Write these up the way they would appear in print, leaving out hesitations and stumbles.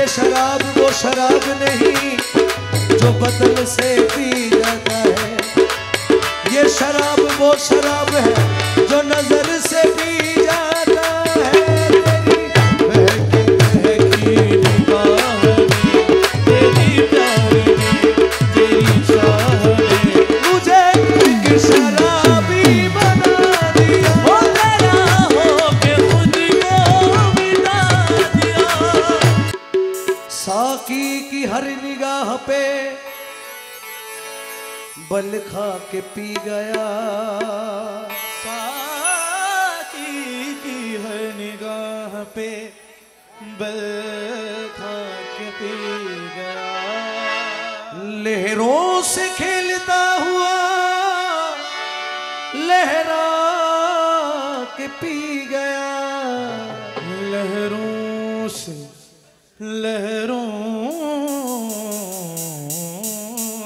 शराब वो शराब नहीं जो बदल से पी जाता है, ये शराब वो शराब है जो नजर से पी जाता है। तेरी बहकी निगाह ने, तेरी प्यार ने, तेरी चाह ने मुझे एक शराबी बना दिया। हो तेरा हो के खुद को मिटा दिया। साकी की हर निगाह पे बल खा के पी गया, साकी की हर निगाह पे बल खा के पी गया। लहरों से खेलता हुआ लहरा के पी गया। लहरों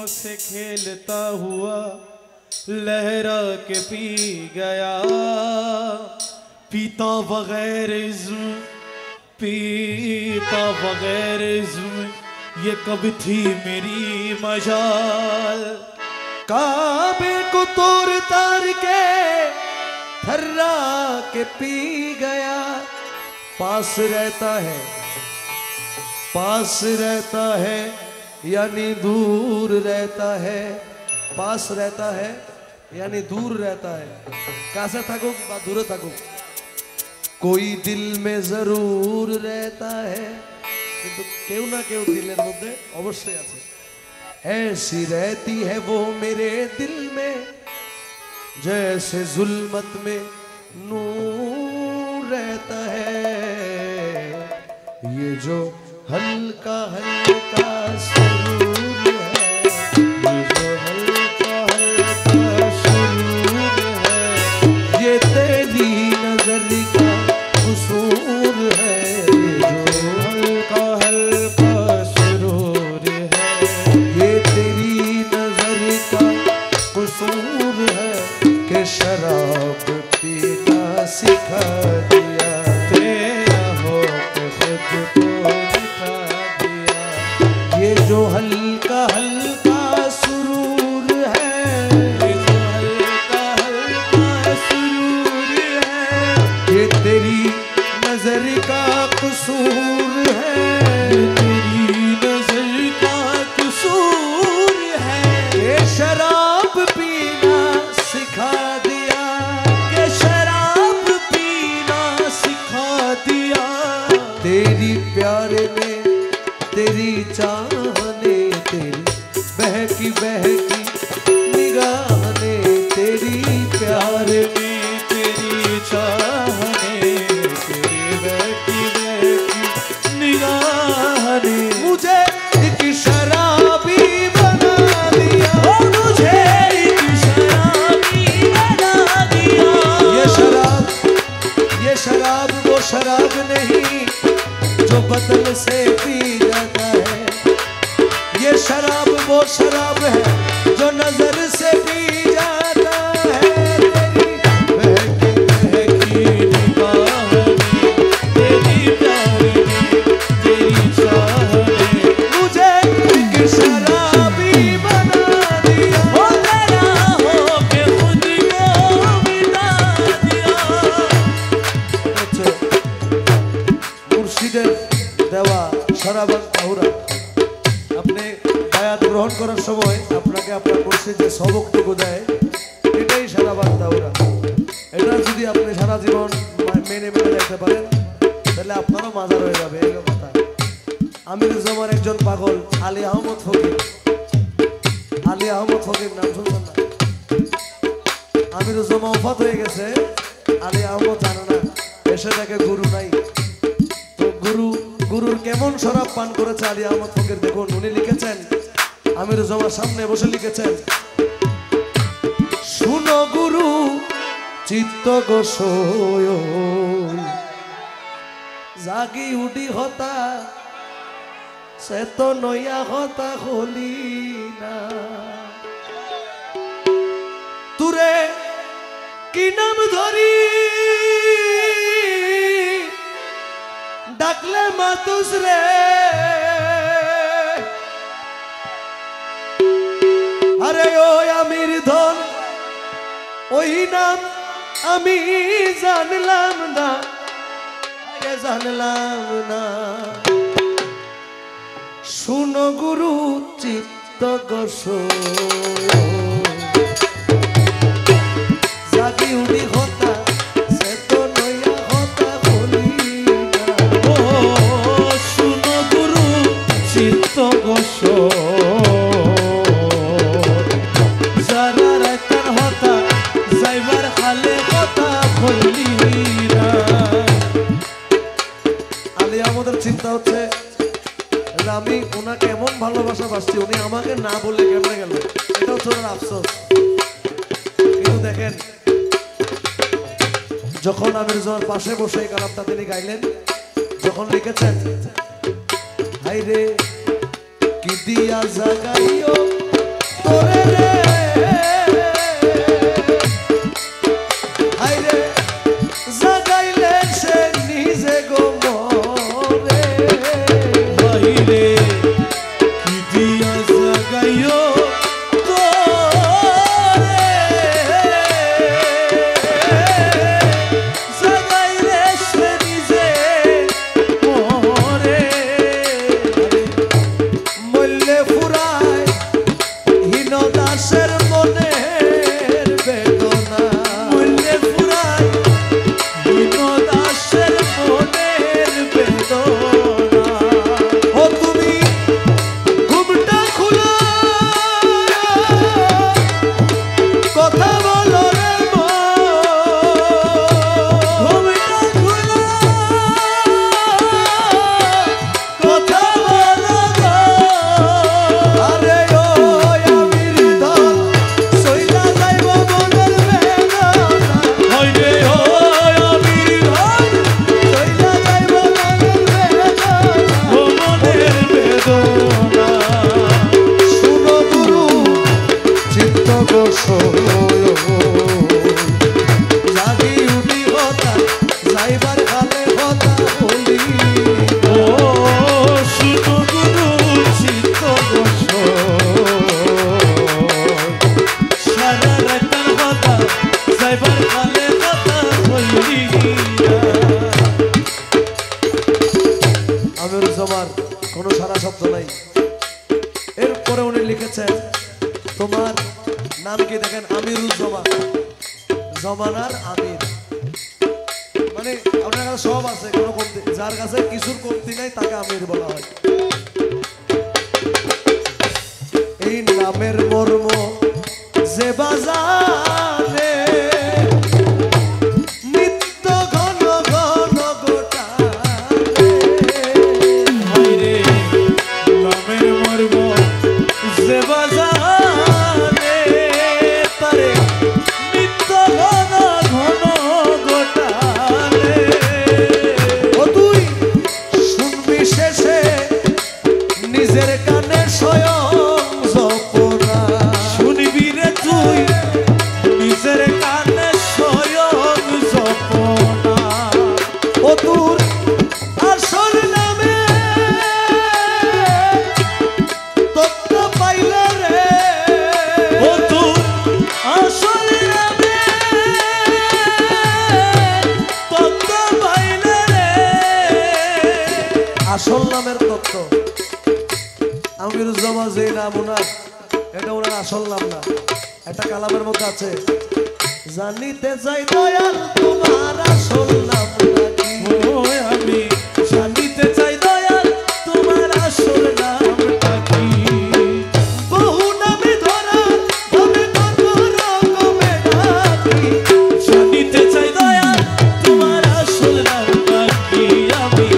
से खेलता हुआ लहरा के पी गया। पीता बगैर इज़्म, पीता बगैर इज़्म, ये कब थी मेरी मजाल। काबे को तोड़ तार के थर्रा के पी गया। पास रहता है, पास रहता है यानी दूर रहता है, पास रहता है यानी दूर रहता है। कासे थको बा दूर थको, कोई दिल में जरूर रहता है किंतु केउ ना केउ दिलेर मध्य अवश्य आछे। ऐसी रहती है वो मेरे दिल में जैसे जुल्मत में नूर रहता है। ये जो हल्का हल्का सुरूर है, ये जो हल्का हल्का सुरूर है, ये तेरी नजर का कसूर है। ये जो हल्का हल्का सुरूर है, ये तेरी नजर का कसूर है कि शराब पीना सिखा दिया। तेरा हो के खुद को जो हल्का हल्का सुरूर है, ये जो हल्का हल्का सुरूर है, ये तेरी नजर का कसूर है। तेरी नजर का कसूर है। ये शराब पीना सिखा दिया, ये शराब पीना सिखा दिया। तेरी प्यारे में तेरी चाहने, तेरी बहकी बहकी निगाह ने, तेरी प्यार में तेरी चाहने, तेरी बहकी बहकी निगाह ने मुझे एक शराबी बना दिया। ओ मुझे एक शराबी बना दिया। ये शराब वो शराब नहीं जो बदल से पी जाता है, ये शराब वो शराब है जो नजर से पी जाता है। तेरी बहकी निगाह ने, तेरी प्यार ने, तेरी चाह ने मुझे एक शराबी बना दिया। हो तेरा हो के खुद को मिटा दिया। मुर्शिদের দেওয়া শরাবত তাহুরা আপনি বায়াত গ্রহণ করার সময় আপনাকে আপনার মুর্শিদ যে সবকটুকু দেয় এটাই শরাবত তাহুরা। এটা যদি আপনি সারা জীবন মেনে মেনে দেখতে পারেন তাহলে আপনারও মাজার হয়ে যাবে। এই কথা আমিরুজ্জামান একজন পাগল আলী আহমদ ফকির, আলী আহমদ ফকির নাম শুনছেন না? আমিরুজ্জামান ওফাত হয়ে গেছে, আলী আহমদ জানে না, এসে দেখে গুরু নাই। গুরুর কেমন শরাব পান করেছে আলী আহমদ ফকির দেখুন। উনি লিখেছেন, আমিরুজ্জামান সামনে বসে লিখেছেন, শুনো গুরু চিত্ত গোসয় জাগি উডি হতা সে তো নয়া হতা হলি না। তুরে কি নাম ধরি ডাকলে মাতুস রে আরে ওই আমির ধন ওই নাম আমি জানলাম না জানলাম না শুনো গুরু চিত্ত গোস জাগি উনি হতা সে তো নয়া হতা বলি ও শুনো গুরু চিত্ত গোস যারা রাইতার হতা যাইবার হালে কথা বললি না। আলী আমাদের চিন্তা হচ্ছে আমি ওনাকে এমন ভালোবাসা বাসছি উনি আমাকে না বললে কেমনে গেল, এটা হচ্ছে ওনার আফসোস। কিন্তু দেখেন যখন আমির জামার পাশে বসে এই গানটা তিনি গাইলেন, যখন লিখেছেন হাই রে কি দিয়া জাগাইও তোরে রে হাই রে জাগাইলে সে নিজে গো মরে বাইরে কি দিয়া জাগাইও তোরে জাগাইলে সে নিজে মরে মল্লে ফুরায় হীন দাসের মনের বেদনা মূল্যে ফুরায় হীন দাসের মনের বেদনা। ও তুমি ঘুমটা খুলো কথা বলো রে ঘুমটা খুলো কথা বলো গো। আরে ও আমির ধন সইলা যাইব মনের বেদনা হইরে ও আমির ধন সইলা যাইব মনের বেদনা ও মনের বেদনা। শুনো গুরু চিত্ত গোস জাগি উঠি হতা যাইবার কালে হতা বলি ও শুনো গুরু চিত্ত গোস সারা রাতার কথা যাইবার কালে কথা হইলি না। আমির জামার কোনো সারা শব্দ নাই। এরপরে উনি লিখেছেন তোমার নাম কি, দেখেন আমিরুজ্জামান, জমানার আমির, মানে আপনার কাছে সব আছে, কোনো কমতি, যার কাছে কিছুর কমতি নাই তাকে আমির বলা হয়। এই নামের মর্ম যে বাজারে নিত্য ঘন ঘন গোটালে হায়রে নামের মর্ম যে বাজারে তারে নিত্য ঘন ঘন গোটালে। ও তুই শুনবি শেষে নিজের কানে স্বয়ং জপনা শুনবি রে তুই নিজের কানে স্বয়ং জপনা। ও তোর আসল নামে তত্ত্ব পাইলে রে ও তুই আসল নামে তত্ত্ব পাইলে রে। আসল নামের তত্ত্ব আমিরুজ্জামান যে নাম ওনার, এটা ওনার আসল নাম না। একটা কালামের মধ্যে আছে জানিতে চাই দয়াল তোমার আসল নাম নাকি। ও আমি জানিতে চাই দয়াল তোমার আসল নামটা কি। বহু নামে ধরা তবে কত রকমে ডাকি। জানিতে চাই দয়াল তোমার আসল নামটা কি। আমি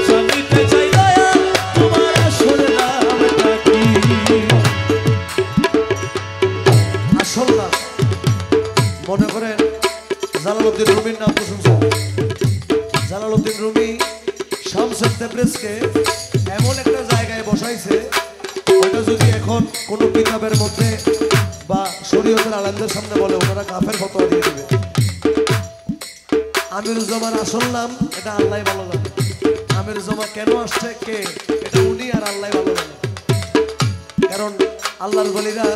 জানিতে চাই দয়াল তোমার আসল নামটা কি। আসল নাম মনে করেন জালালউদ্দিন রুমির নাম তো শুনছেন। জালালউদ্দিন রুমি শামসুল তাবরিজকে এমন একটা জায়গায় বসাইছে, ওটা যদি এখন কোনো কিতাবের মধ্যে বা শরীয়তের আলেমদের সামনে বলে ওনারা কাফের ফতোয়া দিয়ে দিবে। আমিরুজ্জামান আসল নাম এটা আল্লাহ ভালো জানে। আমিরুজ্জামান কেন আসছে কে এটা উনি আর আল্লাহ ভালো জানে। কারণ আল্লাহর ওলিরা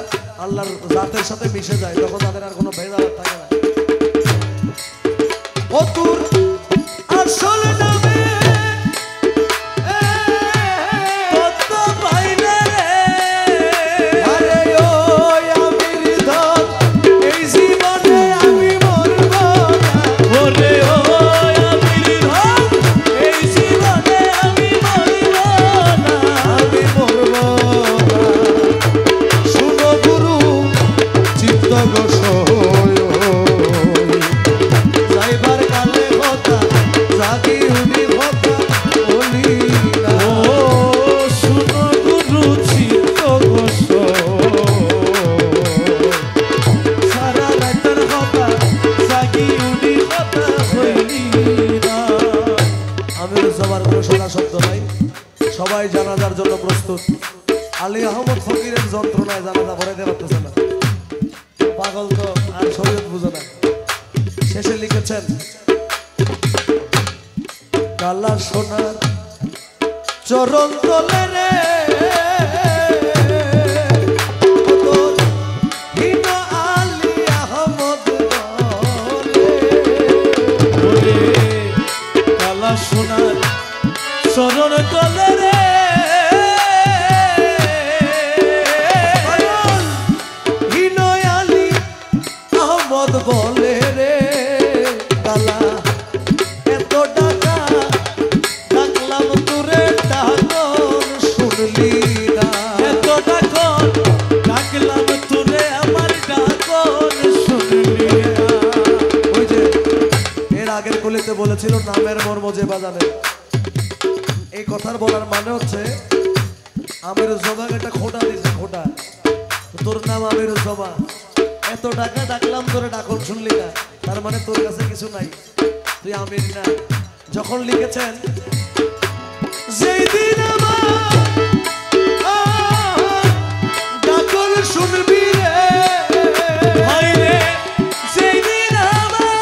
আল্লাহর জাতের সাথে মিশে যায়, তখন তাদের আর কোনো ভেদাভেদ থাকে না। ও তোর আসল নামে কত পাইলে আরে ও আমির ধন এই জীবনে আমি মরব না। ওরে ও আমির ধন এই জীবনে আমি মরব না। আমি মরব না। শুনো গুরু চিত্ত গোসয় যাইবার কালে কথা জাগি উনি কথা বলি না। ও শুনো গুরু চিত্ত সারা রাতের কথা জাগি উনি কথা হইলি না। আমিরুজ্জামান কোনো শোনা শব্দ নাই, সবাই জানাজার জন্য প্রস্তুত। আলী আহমদ ফকিরের যন্ত্রণায় জানাজা পড়াইতে পারতেছে না, পাগল তো আর শরীয়ত বুঝে না। শেষে লিখেছেন কালা সোনার চরণ তলে রে তোর হীন আলী আহমদ বলে। ওরে কালা সোনার চরণ তলে রে হীন আলী আহমদ বলে রে কালা এত টাকা ডাকলাম তোরে ডাকন শুনলি না। এত ডাকন ডাকলাম তোরে আমার ডাকন শুনলি না। ওই যে এর আগের কলিতে বলেছিল নামের মর্ম যে বাজানে, এই কথার বলার মানে হচ্ছে আমিরুজ্জামান একটা খোটা দিছে, খোটা তোর নাম আমিরুজ্জামান, এত টাকা ডাকলাম তোরে ডাকন শুনলি না, তার মানে তোর কাছে কিছু নাই, তুই আমির না। যখন লিখেছেন যেই দিন আমার ডাকন শুনবি রে হায় রে সেই দিন আমার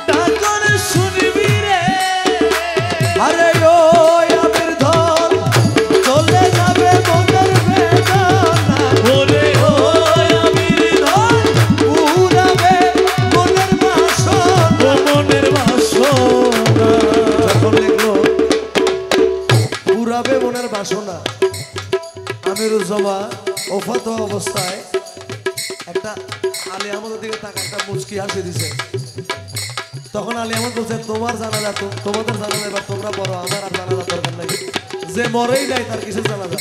ডাকন শুনবি রে। আরে ও আমির ধন চলে যাবে মনের বেদনা। ওরে ও আমির ধন পুরাবে মনের বাসনা। ও মনের বাসনা। যখন লিখলো পুরাবে মনের বাসনা, আমিরুজ্জামান ওফাত অবস্থায় একটা আলী আহমদের দিকে তাকা একটা মুচকি হাসি দিছে। তখন আলী আহমদ বলছে তোমার জানাজা তোমাদের জানাজা এবার তোমরা বড়, আমার আর জানাজা দরকার নাই। যে মরেই নাই তার কিসের জানাজা,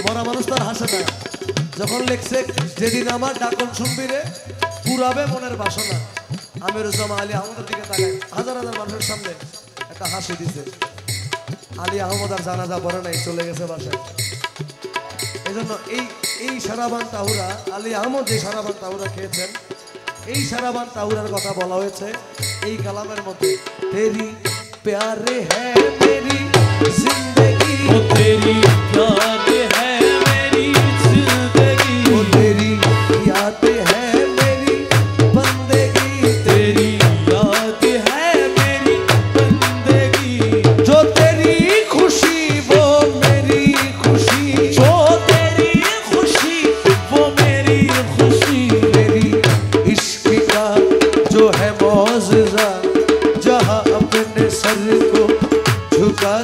মরা মানুষ তার হাসে না। যখন লিখছে যেদিন আমার ডাকন শুনবি রে পুরাবে মনের বাসনা, আমিরুজ্জামান আলী আহমদের দিকে তাকায় হাজার হাজার মানুষের সামনে একটা হাসি দিছে। আলী আহমদ আর জানাজা পড়ে নাই, চলে গেছে বাসায়। এই জন্য এই সারাবান তাহুরা আলী আহমদ যে সারাবান তাহুরা খেয়েছেন, এই সারাবান তাহুরার কথা বলা হয়েছে এই কালামের মধ্যে। তেরি প্যারে হ্যাঁ মেরি জিন্দগি, ও তেরি याद है मेरी जिंदगी, ও তেরি याद है मेरी बंदगी, तेरी याद है मेरी बंदगी, जो तेरी खुशी वो मेरी खुशी, जो तेरी खुशी वो मेरी खुशी, मेरी इश्क का जो है मौजज़ा जहाँ अपने सर को झुका